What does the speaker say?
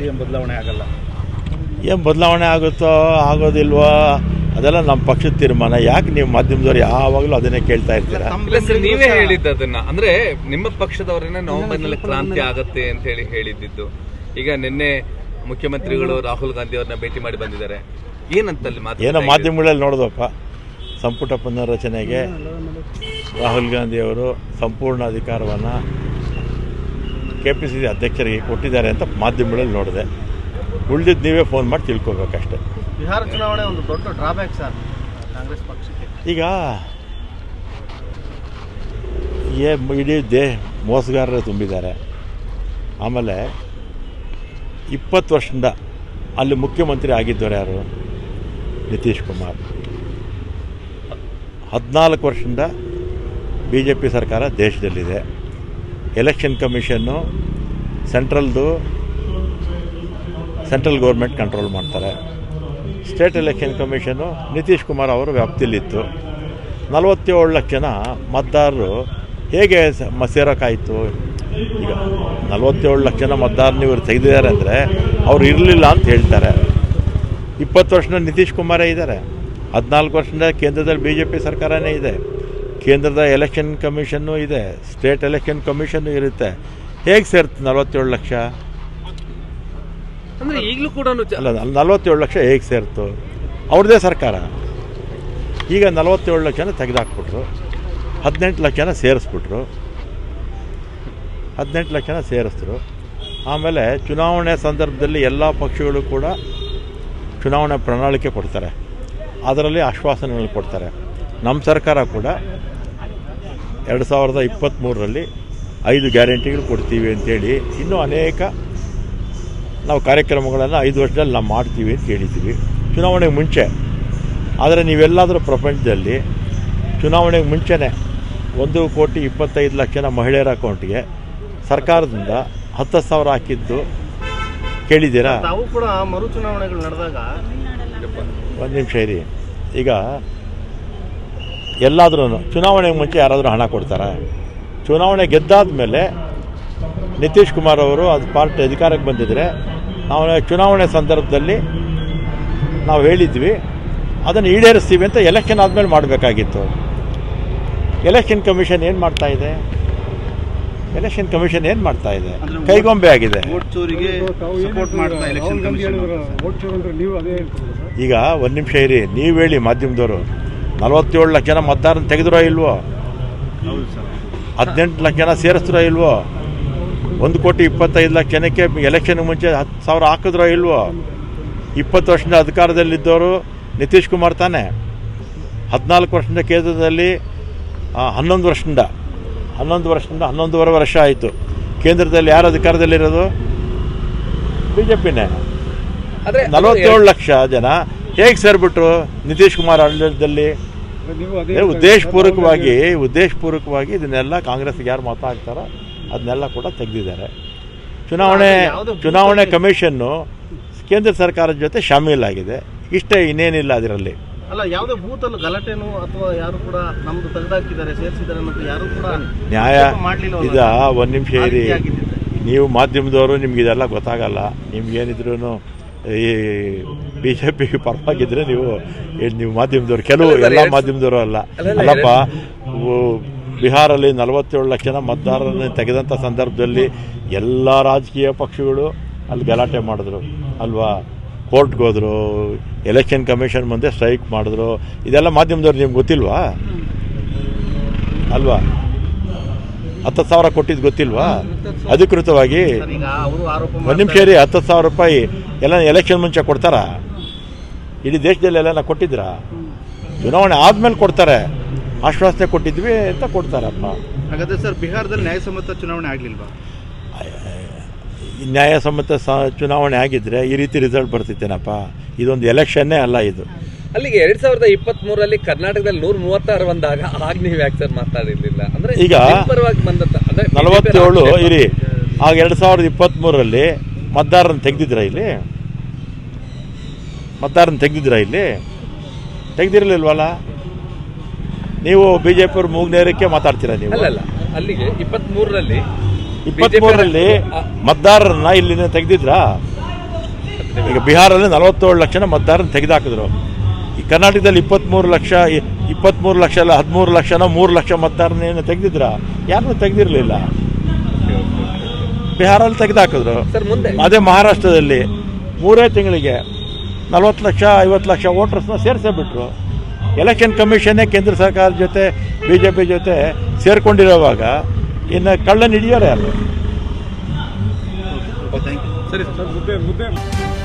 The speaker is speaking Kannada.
CM ಬದಲಾವಣೆ ಆಗಲ್ಲ. ಏನು ಬದಲಾವಣೆ ಆಗುತ್ತೋ ಆಗೋದಿಲ್ವೋ ಅದೆಲ್ಲ ನಮ್ಮ ಪಕ್ಷದ ತೀರ್ಮಾನ. ಯಾಕೆ ನೀವು ಮಾಧ್ಯಮದವ್ರು ಯಾವಾಗಲೂ ಅದನ್ನೇ ಕೇಳ್ತಾ ಇರ್ತೀರಾ? ನೀವೇ ಹೇಳಿದ್ದು ಅದನ್ನ, ಅಂದ್ರೆ ನಿಮ್ಮ ಪಕ್ಷದವರನ್ನೇ ನವೆಂಬರ್ನಲ್ಲಿ ಕ್ರಾಂತಿ ಆಗತ್ತೆ ಅಂತ ಹೇಳಿದ್ದು. ಈಗ ನಿನ್ನೆ ಮುಖ್ಯಮಂತ್ರಿಗಳು ರಾಹುಲ್ ಗಾಂಧಿ ಅವ್ರನ್ನ ಭೇಟಿ ಮಾಡಿ ಬಂದಿದ್ದಾರೆ. ಏನೋ ಮಾಧ್ಯಮಗಳಲ್ಲಿ ನೋಡಿದಪ್ಪ, ಸಂಪುಟ ಪುನರ್ರಚನೆಗೆ ರಾಹುಲ್ ಗಾಂಧಿ ಅವರು ಸಂಪೂರ್ಣ ಅಧಿಕಾರವನ್ನು KPCC ಅಧ್ಯಕ್ಷರಿಗೆ ಕೊಟ್ಟಿದ್ದಾರೆ ಅಂತ ಮಾಧ್ಯಮಗಳಲ್ಲಿ ನೋಡಿದೆ. ಉಳಿದಿದ್ದು ನೀವೇ ಫೋನ್ ಮಾಡಿ ತಿಳ್ಕೊಬೇಕಷ್ಟೆ. ಬಿಹಾರ ಚುನಾವಣೆ ಒಂದು ದೊಡ್ಡ ಡ್ರಾಬ್ಯಾಕ್ ಸರ್ ಕಾಂಗ್ರೆಸ್ ಪಕ್ಷಕ್ಕೆ. ಈಗ ಇಡೀ ಮೋಸಗಾರರೇ ತುಂಬಿದ್ದಾರೆ. ಆಮೇಲೆ 20 ವರ್ಷದಿಂದ ಅಲ್ಲಿ ಮುಖ್ಯಮಂತ್ರಿ ಆಗಿದ್ದವರು ಯಾರು? ನಿತೀಶ್ ಕುಮಾರ್. 14 ವರ್ಷದಿಂದ BJP ಸರ್ಕಾರ ದೇಶದಲ್ಲಿದೆ. ಎಲೆಕ್ಷನ್ ಕಮಿಷನ್ನು ಸೆಂಟ್ರಲ್ ಗೌರ್ಮೆಂಟ್ ಕಂಟ್ರೋಲ್ ಮಾಡ್ತಾರೆ. ಸ್ಟೇಟ್ ಎಲೆಕ್ಷನ್ ಕಮಿಷನ್ನು ನಿತೀಶ್ ಕುಮಾರ್ ಅವರ ವ್ಯಾಪ್ತಿಯಲ್ಲಿತ್ತು. 47 ಲಕ್ಷ ಜನ ಮತದಾರರು ಹೇಗೆ ಸೇರೋಕ್ಕಾಯಿತು? ಈಗ 47 ಲಕ್ಷ ಜನ ಮತದಾರರು ಇವರು ತೆಗೆದಿದ್ದಾರೆ ಅಂದರೆ ಅವ್ರು ಇರಲಿಲ್ಲ ಅಂತ ಹೇಳ್ತಾರೆ. 20 ವರ್ಷದಿಂದ ನಿತೀಶ್ ಕುಮಾರೇ ಇದ್ದಾರೆ. 14 ವರ್ಷದಿಂದ ಕೇಂದ್ರದಲ್ಲಿ BJP ಸರ್ಕಾರನೇ ಇದೆ. ಕೇಂದ್ರದ ಎಲೆಕ್ಷನ್ ಕಮಿಷನ್ನು ಇದೆ, ಸ್ಟೇಟ್ ಎಲೆಕ್ಷನ್ ಕಮಿಷನ್ನು ಇರುತ್ತೆ. ಹೇಗೆ ಸೇರುತ್ತೆ 47 ಲಕ್ಷ? ಅಂದರೆ ಈಗಲೂ ಕೂಡ ಅಲ್ಲ, 47 ಲಕ್ಷ ಹೇಗೆ ಸೇರ್ತು? ಅವ್ರದ್ದೇ ಸರ್ಕಾರ. ಈಗ 47 ಲಕ್ಷನ ತೆಗೆದಾಕ್ಬಿಟ್ರು, 18 ಲಕ್ಷನ ಸೇರಿಸ್ಬಿಟ್ರು. 18 ಲಕ್ಷನ ಸೇರಿಸಿದ್ರು. ಆಮೇಲೆ ಚುನಾವಣೆ ಸಂದರ್ಭದಲ್ಲಿ ಎಲ್ಲ ಪಕ್ಷಗಳು ಕೂಡ ಚುನಾವಣೆ ಪ್ರಣಾಳಿಕೆ ಕೊಡ್ತಾರೆ, ಅದರಲ್ಲಿ ಆಶ್ವಾಸನೆಗಳು ಕೊಡ್ತಾರೆ. ನಮ್ಮ ಸರ್ಕಾರ ಕೂಡ 2023ರಲ್ಲಿ 5 ಗ್ಯಾರಂಟಿಗಳು ಕೊಡ್ತೀವಿ ಅಂತೇಳಿ ಇನ್ನೂ ಅನೇಕ ನಾವು ಕಾರ್ಯಕ್ರಮಗಳನ್ನು 5 ವರ್ಷದಲ್ಲಿ ನಾವು ಮಾಡ್ತೀವಿ ಅಂತ ಹೇಳಿದ್ದೀವಿ ಚುನಾವಣೆಗೆ ಮುಂಚೆ. ಆದರೆ ನೀವೆಲ್ಲಾದರೂ ಪ್ರಪಂಚದಲ್ಲಿ ಚುನಾವಣೆಗೆ ಮುಂಚೆನೇ 1,25,00,000 ಮಹಿಳೆಯರ ಅಕೌಂಟ್ಗೆ ಸರ್ಕಾರದಿಂದ 10,000 ಹಾಕಿದ್ದು ಕೇಳಿದ್ದೀರಾ? ತಾವು ಕೂಡ ಮರು ಚುನಾವಣೆಗಳು ನಡೆದಾಗ ಒಂದು ನಿಮಿಷ ಇರಿ. ಈಗ ಎಲ್ಲಾದ್ರೂ ಚುನಾವಣೆಗೆ ಮುಂಚೆ ಯಾರಾದರೂ ಹಣ ಕೊಡ್ತಾರೆ? ಚುನಾವಣೆ ಗೆದ್ದಾದ ಮೇಲೆ ನಿತೀಶ್ ಕುಮಾರ್ ಅವರು ಅದು ಪಾರ್ಟಿ ಅಧಿಕಾರಕ್ಕೆ ಬಂದಿದ್ದರೆ ನಾವು ಚುನಾವಣೆ ಸಂದರ್ಭದಲ್ಲಿ ನಾವು ಹೇಳಿದ್ವಿ ಅದನ್ನು ಈಡೇರಿಸ್ತೀವಿ ಅಂತ. ಎಲೆಕ್ಷನ್ ಆದಮೇಲೆ ಮಾಡಬೇಕಾಗಿತ್ತು. ಎಲೆಕ್ಷನ್ ಕಮಿಷನ್ ಏನು ಮಾಡ್ತಾ ಇದೆ? ಎಲೆಕ್ಷನ್ ಕಮಿಷನ್ ಏನು ಮಾಡ್ತಾ ಇದೆ? ಕೈಗೊಂಬೆ ಆಗಿದೆ. ಈಗ ಒಂದು ನಿಮಿಷ ಇರಿ, ನೀವು ಹೇಳಿ ಮಾಧ್ಯಮದವರು, 47 ಲಕ್ಷ ಜನ ಮತದಾರನ ತೆಗೆದ್ರೋ ಇಲ್ವೋ? 18 ಲಕ್ಷ ಜನ ಸೇರಿಸ್ತಿರೋ ಇಲ್ವೋ? 1,25,00,000 ಜನಕ್ಕೆ ಎಲೆಕ್ಷನ್ಗೆ ಮುಂಚೆ 10,000 ಹಾಕಿದ್ರೋ ಇಲ್ವೋ? 20 ವರ್ಷದಿಂದ ಅಧಿಕಾರದಲ್ಲಿದ್ದವರು ನಿತೀಶ್ ಕುಮಾರ್ ತಾನೆ. 14 ವರ್ಷದಿಂದ ಕೇಂದ್ರದಲ್ಲಿ 11 ವರ್ಷ ಆಯಿತು. ಕೇಂದ್ರದಲ್ಲಿ ಯಾರು ಅಧಿಕಾರದಲ್ಲಿರೋದು? BJPನೇ. 47 ಲಕ್ಷ ಜನ ಹೇಗೆ ಸೇರಿಬಿಟ್ರು ನಿತೀಶ್ ಕುಮಾರ್ ಆಡಳಿತದಲ್ಲಿ? ಉದ್ದೇಶಪೂರ್ವಕವಾಗಿ ಇದನ್ನೆಲ್ಲ ಕಾಂಗ್ರೆಸ್ಗೆ ಯಾರು ಮತ ಹಾಕ್ತಾರೋ ಅದನ್ನೆಲ್ಲ ಕೂಡ ತೆಗೆದಿದ್ದಾರೆ. ಚುನಾವಣೆ ಕಮಿಷನ್ನು ಕೇಂದ್ರ ಸರ್ಕಾರದ ಜೊತೆ ಶಾಮೀಲಾಗಿದೆ. ಇಷ್ಟೇ, ಇನ್ನೇನಿಲ್ಲ ಅದರಲ್ಲಿ. ಅಲ್ಲ, ಯಾವುದೇ ಬೂತಲ್ಲಿ ಗಲಾಟೆನೋ ಅಥವಾ ಯಾರು ಕೂಡ ನಮ್ದು ತೆಗೆದಾಕಿದ್ದಾರೆ ಸೇರಿಸಿದ್ದಾರೆ ಅನ್ನೋದು ಯಾರು ಕೂಡ ನ್ಯಾಯ ಇದ. ಒಂದು ನಿಮಿಷ ಇರಿ, ನೀವು ಮಾಧ್ಯಮದವರು ನಿಮ್ಗೆ ಇದೆಲ್ಲ ಗೊತ್ತಾಗಲ್ಲ. ನಿಮ್ಗೇನಿದ್ರು ಈ BJP ಪರವಾಗಿದ್ರೆ ನೀವು ಮಾಧ್ಯಮದವರು, ಕೆಲವು ಎಲ್ಲ ಮಾಧ್ಯಮದವರು ಅಲ್ಲಪ್ಪ. ಬಿಹಾರಲ್ಲಿ 47 ಲಕ್ಷ ಜನ ಮತದಾರರನ್ನು ತೆಗೆದಂಥ ಸಂದರ್ಭದಲ್ಲಿ ಎಲ್ಲ ರಾಜಕೀಯ ಪಕ್ಷಗಳು ಅಲ್ಲಿ ಗಲಾಟೆ ಮಾಡಿದ್ರು ಅಲ್ವಾ? ಕೋರ್ಟ್ಗೆ ಹೋದ್ರು, ಎಲೆಕ್ಷನ್ ಕಮಿಷನ್ ಮುಂದೆ ಸ್ಟ್ರೈಕ್ ಮಾಡಿದ್ರು. ಇದೆಲ್ಲ ಮಾಧ್ಯಮದವ್ರು ನಿಮ್ಗೆ ಗೊತ್ತಿಲ್ವಾ? ಅಲ್ವಾ? 10,000 ಕೊಟ್ಟಿದ್ದು ಗೊತ್ತಿಲ್ವಾ ಅಧಿಕೃತವಾಗಿ? ಒಂದು ನಿಮಿಷ ರೀ, 10,000 ರೂಪಾಯಿ ಎಲ್ಲ ಎಲೆಕ್ಷನ್ ಮುಂಚೆ ಕೊಡ್ತಾರಾ? ಇಡೀ ದೇಶದಲ್ಲಿ ಎಲ್ಲ ಕೊಟ್ಟಿದ್ರಾ? ಚುನಾವಣೆ ಆದ್ಮೇಲೆ ಕೊಡ್ತಾರೆ. ಆಶ್ವಾಸನೆ ಕೊಟ್ಟಿದ್ವಿ ಅಂತ ಕೊಡ್ತಾರಪ್ಪ. ಹಾಗಾದ್ರೆ ಸರ್, ಬಿಹಾರದಲ್ಲಿ ನ್ಯಾಯಸಮ್ಮತ ಚುನಾವಣೆ ಆಗಲಿಲ್ವಾ? ನ್ಯಾಯಸಮ್ಮತ ಚುನಾವಣೆ ಆಗಿದ್ರೆ ಈ ರೀತಿ ರಿಸಲ್ಟ್ ಬರ್ತಿತ್ತೇನಪ್ಪ? ಇದೊಂದು ಎಲೆಕ್ಷನ್ನೇ ಅಲ್ಲ ಇದು. ಅಲ್ಲಿಗೆ 2023ರಲ್ಲಿ ಕರ್ನಾಟಕದಲ್ಲಿ 136 ಬಂದಾಗ ಆಗ ನೀವು ಯಾಕೆ ಸರ್ ಮಾತಾಡಿರ್ಲಿಲ್ಲ? ಅಂದ್ರೆ ಈಗ 47 ಇರಿ, ಆಗ 2023ರಲ್ಲಿ ಮತದಾರರನ್ನು ತೆಗೆದಿದ್ರ ಇಲ್ಲಿ? ತೆಗೆದಿರಲಿಲ್ವಲ್ಲ? ನೀವು BJP ಅವ್ರ ಮೂಗ್ನೇರಕ್ಕೆ ಮಾತಾಡ್ತೀರಾ ನೀವು? ಅಲ್ಲ, ಅಲ್ಲಿಗೆ 23ರಲ್ಲಿ ಮತದಾರರನ್ನ ಇಲ್ಲಿಂದ ತೆಗೆದಿದ್ರಾ? ಅಂತಕ್ಕಂಥದ್ದು. ಈಗ ಬಿಹಾರಲ್ಲಿ 47 ಲಕ್ಷನ ಮತದಾರನ ತೆಗೆದುಹಾಕಿದ್ರು. ಈ ಕರ್ನಾಟಕದಲ್ಲಿ 23 ಲಕ್ಷ ಅಲ್ಲ 13 ಲಕ್ಷನ 3 ಲಕ್ಷ ಮತದಾರನೇನು ತೆಗೆದಿದ್ರ? ಯಾರನ್ನೂ ತೆಗೆದಿರಲಿಲ್ಲ. ಬಿಹಾರಲ್ಲಿ ತೆಗೆದುಹಾಕಿದ್ರು. ಸರ್ ಮುಂದೆ ಅದೇ ಮಹಾರಾಷ್ಟ್ರದಲ್ಲಿ 3 ತಿಂಗಳಿಗೆ 40 ಲಕ್ಷ 50 ಲಕ್ಷ ವೋಟರ್ಸ್ನ ಸೇರಿಸೇ ಬಿಟ್ರು. ಎಲೆಕ್ಷನ್ ಕಮಿಷನ್ನೇ ಕೇಂದ್ರ ಸರ್ಕಾರದ ಜೊತೆ BJP ಜೊತೆ ಸೇರ್ಕೊಂಡಿರೋವಾಗ ಇನ್ನು ಕಳ್ಳನ ಹಿಡಿಯೋರು ಯಾರು? ಸರಿ ಸರ್.